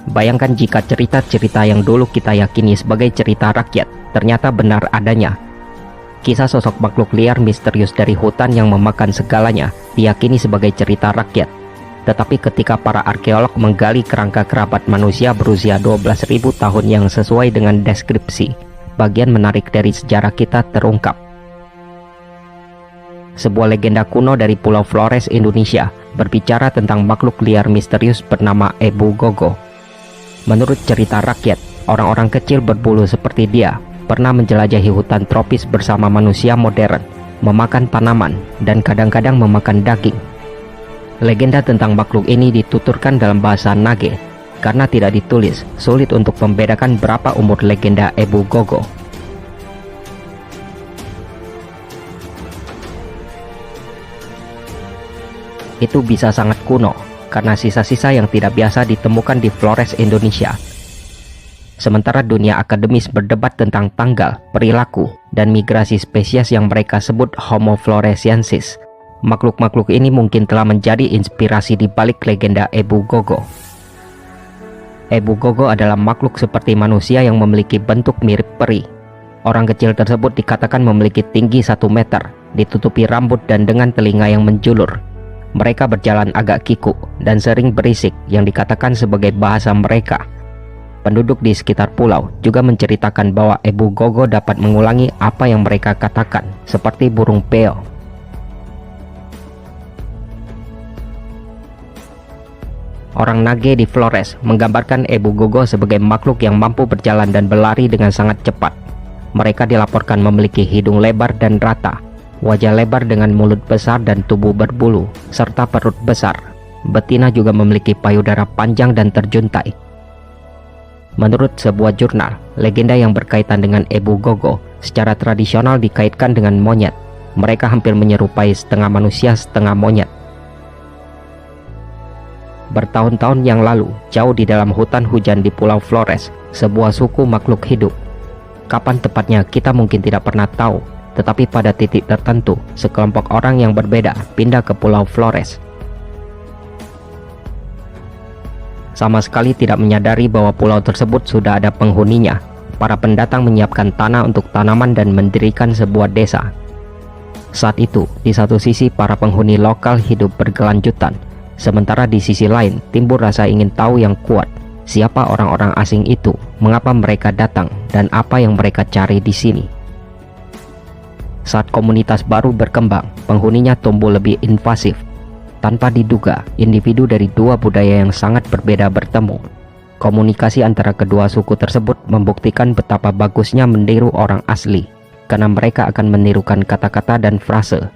Bayangkan jika cerita-cerita yang dulu kita yakini sebagai cerita rakyat ternyata benar adanya. Kisah sosok makhluk liar misterius dari hutan yang memakan segalanya diyakini sebagai cerita rakyat. Tetapi ketika para arkeolog menggali kerangka kerabat manusia berusia 12.000 tahun yang sesuai dengan deskripsi, bagian menarik dari sejarah kita terungkap. Sebuah legenda kuno dari Pulau Flores, Indonesia, berbicara tentang makhluk liar misterius bernama Ebu Gogo. Menurut cerita rakyat, orang-orang kecil berbulu seperti dia pernah menjelajahi hutan tropis bersama manusia modern, memakan tanaman, dan kadang-kadang memakan daging. Legenda tentang makhluk ini dituturkan dalam bahasa Nage. Karena tidak ditulis, sulit untuk membedakan berapa umur legenda Ebu Gogo. Itu bisa sangat kuno, karena sisa-sisa yang tidak biasa ditemukan di Flores, Indonesia. Sementara dunia akademis berdebat tentang tanggal, perilaku, dan migrasi spesies yang mereka sebut Homo floresiensis, makhluk-makhluk ini mungkin telah menjadi inspirasi di balik legenda Ebu Gogo. Ebu Gogo adalah makhluk seperti manusia yang memiliki bentuk mirip peri. Orang kecil tersebut dikatakan memiliki tinggi 1 meter, ditutupi rambut dan dengan telinga yang menjulur. Mereka berjalan agak kikuk dan sering berisik yang dikatakan sebagai bahasa mereka. Penduduk di sekitar pulau juga menceritakan bahwa Ebu Gogo dapat mengulangi apa yang mereka katakan, seperti burung beo. Orang Nage di Flores menggambarkan Ebu Gogo sebagai makhluk yang mampu berjalan dan berlari dengan sangat cepat. Mereka dilaporkan memiliki hidung lebar dan rata, wajah lebar dengan mulut besar dan tubuh berbulu, serta perut besar. Betina juga memiliki payudara panjang dan terjuntai. Menurut sebuah jurnal, legenda yang berkaitan dengan Ebu Gogo secara tradisional dikaitkan dengan monyet. Mereka hampir menyerupai setengah manusia setengah monyet. Bertahun-tahun yang lalu, jauh di dalam hutan hujan di Pulau Flores, sebuah suku makhluk hidup. Kapan tepatnya kita mungkin tidak pernah tahu, tetapi pada titik tertentu, sekelompok orang yang berbeda pindah ke Pulau Flores. Sama sekali tidak menyadari bahwa pulau tersebut sudah ada penghuninya. Para pendatang menyiapkan tanah untuk tanaman dan mendirikan sebuah desa. Saat itu, di satu sisi para penghuni lokal hidup berkelanjutan, sementara di sisi lain timbul rasa ingin tahu yang kuat. Siapa orang-orang asing itu, mengapa mereka datang, dan apa yang mereka cari di sini. Saat komunitas baru berkembang, penghuninya tumbuh lebih invasif. Tanpa diduga, individu dari dua budaya yang sangat berbeda bertemu. Komunikasi antara kedua suku tersebut membuktikan betapa bagusnya meniru orang asli, karena mereka akan menirukan kata-kata dan frase.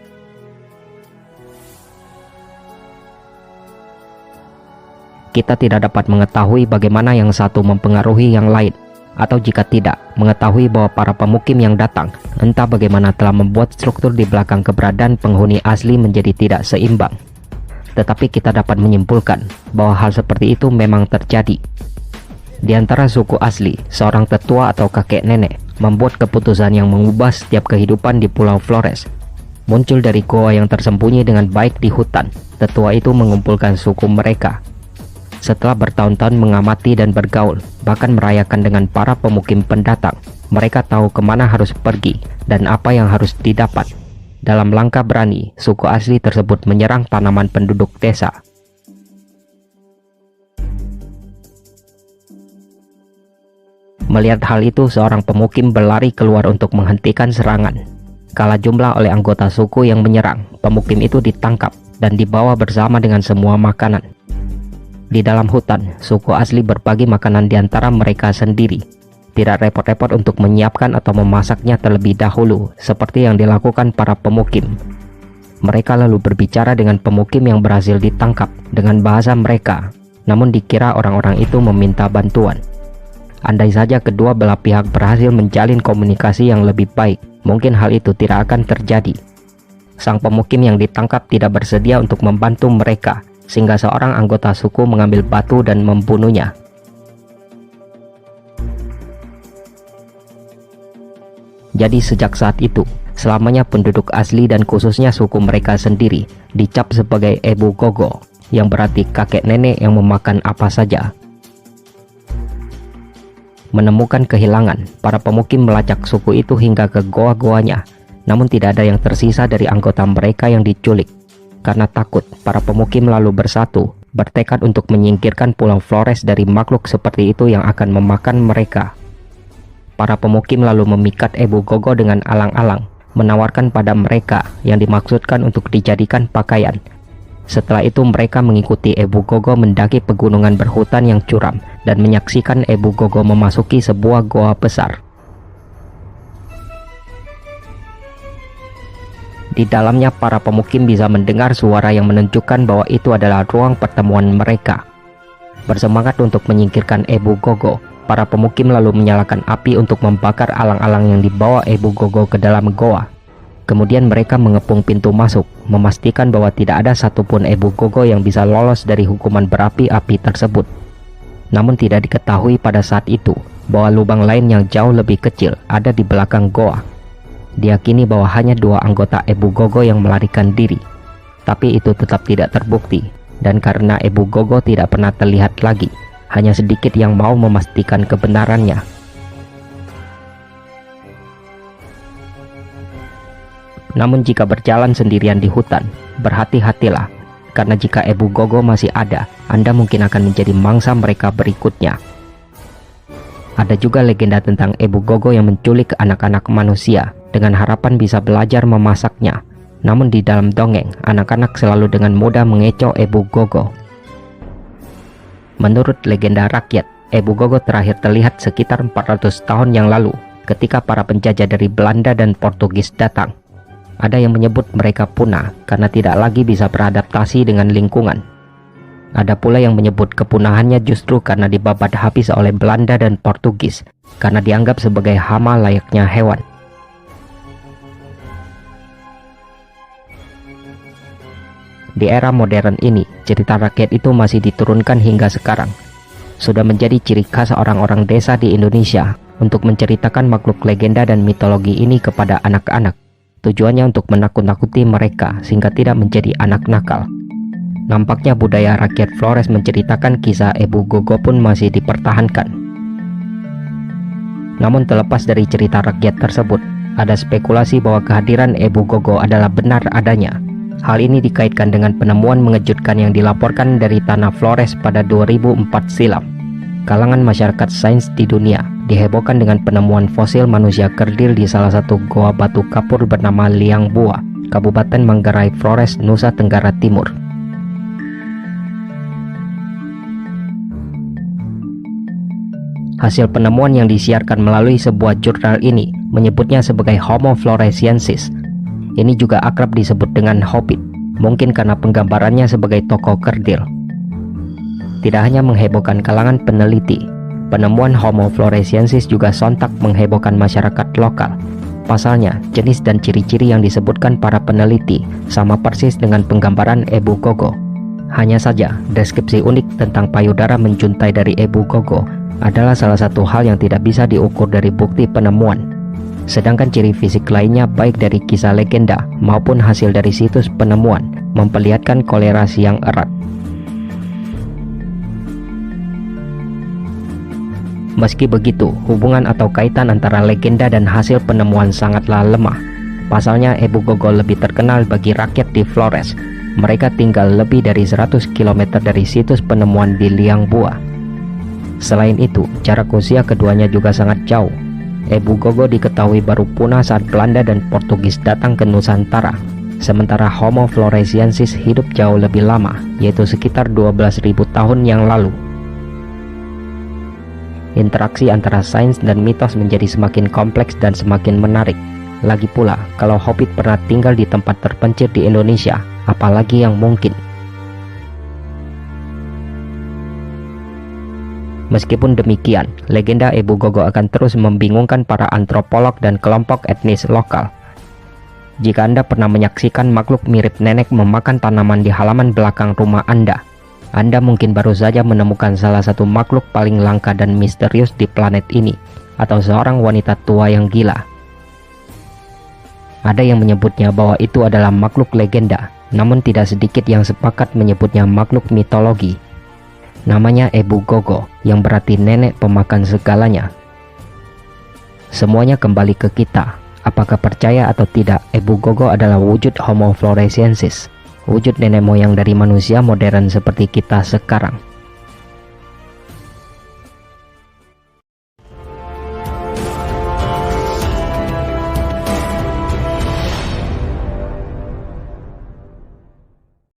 Kita tidak dapat mengetahui bagaimana yang satu mempengaruhi yang lain, atau jika tidak, mengetahui bahwa para pemukim yang datang entah bagaimana telah membuat struktur di belakang keberadaan penghuni asli menjadi tidak seimbang. Tetapi kita dapat menyimpulkan bahwa hal seperti itu memang terjadi. Di antara suku asli, seorang tetua atau kakek nenek membuat keputusan yang mengubah setiap kehidupan di Pulau Flores. Muncul dari goa yang tersembunyi dengan baik di hutan, tetua itu mengumpulkan suku mereka. Setelah bertahun-tahun mengamati dan bergaul, bahkan merayakan dengan para pemukim pendatang, mereka tahu kemana harus pergi dan apa yang harus didapat. Dalam langkah berani, suku asli tersebut menyerang tanaman penduduk desa. Melihat hal itu, seorang pemukim berlari keluar untuk menghentikan serangan. Kalah jumlah oleh anggota suku yang menyerang, pemukim itu ditangkap dan dibawa bersama dengan semua makanan. Di dalam hutan, suku asli berbagi makanan di antara mereka sendiri. Tidak repot-repot untuk menyiapkan atau memasaknya terlebih dahulu, seperti yang dilakukan para pemukim. Mereka lalu berbicara dengan pemukim yang berhasil ditangkap dengan bahasa mereka, namun dikira orang-orang itu meminta bantuan. Andai saja kedua belah pihak berhasil menjalin komunikasi yang lebih baik, mungkin hal itu tidak akan terjadi. Sang pemukim yang ditangkap tidak bersedia untuk membantu mereka, sehingga seorang anggota suku mengambil batu dan membunuhnya. Jadi sejak saat itu, selamanya penduduk asli dan khususnya suku mereka sendiri dicap sebagai Ebu Gogo, yang berarti kakek nenek yang memakan apa saja. menemukan kehilangan, para pemukim melacak suku itu hingga ke goa-goanya. Namun tidak ada yang tersisa dari anggota mereka yang diculik. Karena takut, para pemukim lalu bersatu, bertekad untuk menyingkirkan Pulau Flores dari makhluk seperti itu yang akan memakan mereka. Para pemukim lalu memikat Ebu Gogo dengan alang-alang, menawarkan pada mereka yang dimaksudkan untuk dijadikan pakaian. Setelah itu mereka mengikuti Ebu Gogo mendaki pegunungan berhutan yang curam dan menyaksikan Ebu Gogo memasuki sebuah goa besar. Di dalamnya para pemukim bisa mendengar suara yang menunjukkan bahwa itu adalah ruang pertemuan mereka. Bersemangat untuk menyingkirkan Ebu Gogo, para pemukim lalu menyalakan api untuk membakar alang-alang yang dibawa Ebu Gogo ke dalam goa. Kemudian mereka mengepung pintu masuk, memastikan bahwa tidak ada satupun Ebu Gogo yang bisa lolos dari hukuman berapi-api tersebut. Namun tidak diketahui pada saat itu bahwa lubang lain yang jauh lebih kecil ada di belakang goa. Diyakini bahwa hanya 2 anggota Ebu Gogo yang melarikan diri, tapi itu tetap tidak terbukti, dan karena Ebu Gogo tidak pernah terlihat lagi, hanya sedikit yang mau memastikan kebenarannya. Namun jika berjalan sendirian di hutan, berhati-hatilah, karena jika Ebu Gogo masih ada, Anda mungkin akan menjadi mangsa mereka berikutnya. Ada juga legenda tentang Ebu Gogo yang menculik anak-anak manusia dengan harapan bisa belajar memasaknya. Namun di dalam dongeng, anak-anak selalu dengan mudah mengecoh Ebu Gogo. Menurut legenda rakyat, Ebu Gogo terakhir terlihat sekitar 400 tahun yang lalu ketika para penjajah dari Belanda dan Portugis datang. Ada yang menyebut mereka punah karena tidak lagi bisa beradaptasi dengan lingkungan. Ada pula yang menyebut kepunahannya justru karena dibabat habis oleh Belanda dan Portugis karena dianggap sebagai hama layaknya hewan. Di era modern ini, cerita rakyat itu masih diturunkan hingga sekarang. Sudah menjadi ciri khas orang-orang desa di Indonesia untuk menceritakan makhluk legenda dan mitologi ini kepada anak-anak. Tujuannya untuk menakut-nakuti mereka sehingga tidak menjadi anak nakal. Nampaknya budaya rakyat Flores menceritakan kisah Ebu Gogo pun masih dipertahankan. Namun terlepas dari cerita rakyat tersebut, ada spekulasi bahwa kehadiran Ebu Gogo adalah benar adanya. Hal ini dikaitkan dengan penemuan mengejutkan yang dilaporkan dari tanah Flores pada 2004 silam. Kalangan masyarakat sains di dunia dihebohkan dengan penemuan fosil manusia kerdil di salah satu goa batu kapur bernama Liang Bua, Kabupaten Manggarai, Flores, Nusa Tenggara Timur. Hasil penemuan yang disiarkan melalui sebuah jurnal ini menyebutnya sebagai Homo floresiensis. Ini juga akrab disebut dengan Hobbit, mungkin karena penggambarannya sebagai tokoh kerdil. Tidak hanya menghebohkan kalangan peneliti, penemuan Homo floresiensis juga sontak menghebohkan masyarakat lokal. Pasalnya, jenis dan ciri-ciri yang disebutkan para peneliti sama persis dengan penggambaran Ebu Gogo. Hanya saja, deskripsi unik tentang payudara menjuntai dari Ebu Gogo adalah salah satu hal yang tidak bisa diukur dari bukti penemuan. Sedangkan ciri fisik lainnya baik dari kisah legenda maupun hasil dari situs penemuan memperlihatkan kolerasi yang erat. Meski begitu, hubungan atau kaitan antara legenda dan hasil penemuan sangatlah lemah. Pasalnya Ebu Gogo lebih terkenal bagi rakyat di Flores. Mereka tinggal lebih dari 100 km dari situs penemuan di Liang Bua. Selain itu, jarak usia keduanya juga sangat jauh. Ebu Gogo diketahui baru punah saat Belanda dan Portugis datang ke Nusantara. Sementara Homo floresiensis hidup jauh lebih lama, yaitu sekitar 12.000 tahun yang lalu. Interaksi antara sains dan mitos menjadi semakin kompleks dan semakin menarik. Lagi pula, kalau Hobbit pernah tinggal di tempat terpencil di Indonesia, apalagi yang mungkin. Meskipun demikian, legenda Ebu Gogo akan terus membingungkan para antropolog dan kelompok etnis lokal. Jika Anda pernah menyaksikan makhluk mirip nenek memakan tanaman di halaman belakang rumah Anda mungkin baru saja menemukan salah satu makhluk paling langka dan misterius di planet ini, atau seorang wanita tua yang gila. Ada yang menyebutnya bahwa itu adalah makhluk legenda, namun tidak sedikit yang sepakat menyebutnya makhluk mitologi. Namanya Ebu Gogo, yang berarti nenek pemakan segalanya, Semuanya kembali ke kita. Apakah percaya atau tidak, Ebu Gogo adalah wujud Homo floresiensis, wujud nenek moyang dari manusia modern seperti kita sekarang.